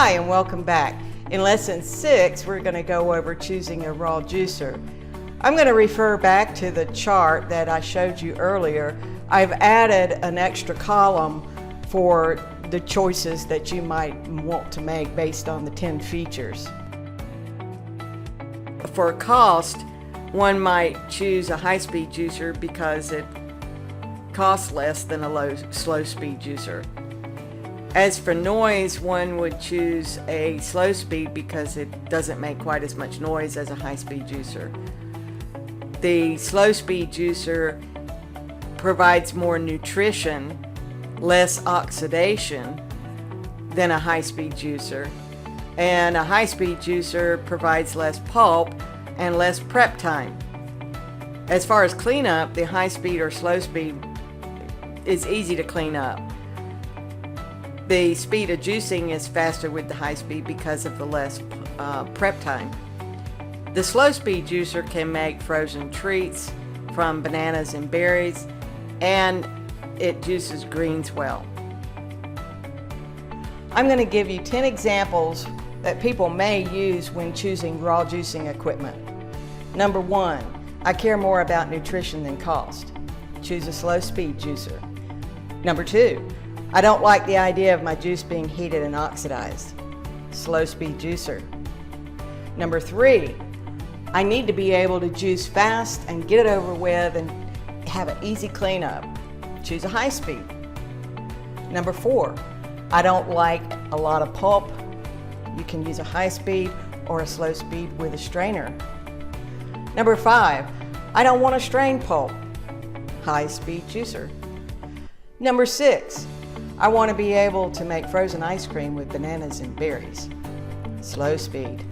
Hi, and welcome back. In lesson 6, we're going to go over choosing a raw juicer. I'm going to refer back to the chart that I showed you earlier. I've added an extra column for the choices that you might want to make based on the 10 features. For cost, one might choose a high-speed juicer because it costs less than a slow-speed juicer. As for noise, one would choose a slow speed because it doesn't make quite as much noise as a high-speed juicer. The slow-speed juicer provides more nutrition, less oxidation than a high-speed juicer. And a high-speed juicer provides less pulp and less prep time. As far as cleanup, the high-speed or slow-speed is easy to clean up. The speed of juicing is faster with the high speed because of the less prep time. The slow speed juicer can make frozen treats from bananas and berries, and it juices greens well. I'm going to give you 10 examples that people may use when choosing raw juicing equipment. Number 1, I care more about nutrition than cost. Choose a slow speed juicer. Number 2, I don't like the idea of my juice being heated and oxidized. Slow speed juicer. Number 3, I need to be able to juice fast and get it over with and have an easy cleanup. Choose a high speed. Number 4, I don't like a lot of pulp. You can use a high speed or a slow speed with a strainer. Number 5, I don't want to strain pulp. High speed juicer. Number 6, I want to be able to make frozen ice cream with bananas and berries. Slow speed.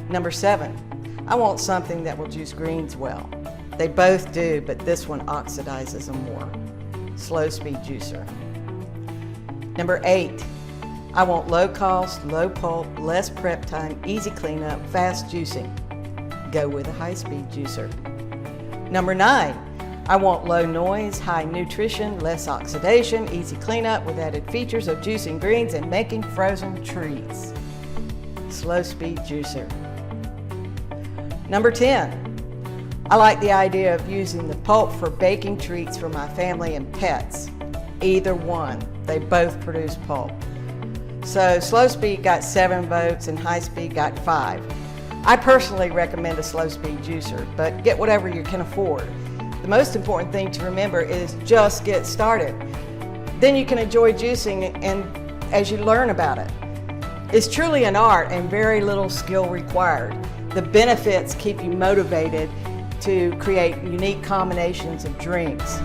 Number 7, I want something that will juice greens well. They both do, but this one oxidizes them more. Slow speed juicer. Number 8, I want low cost, low pulp, less prep time, easy cleanup, fast juicing. Go with a high speed juicer. Number 9, I want low noise, high nutrition, less oxidation, easy cleanup with added features of juicing greens and making frozen treats. Slow speed juicer. Number 10, I like the idea of using the pulp for baking treats for my family and pets. Either one, they both produce pulp. So slow speed got 7 votes and high speed got 5. I personally recommend a slow speed juicer, but get whatever you can afford. The most important thing to remember is just get started. Then you can enjoy juicing and as you learn about it. It's truly an art and very little skill required. The benefits keep you motivated to create unique combinations of drinks.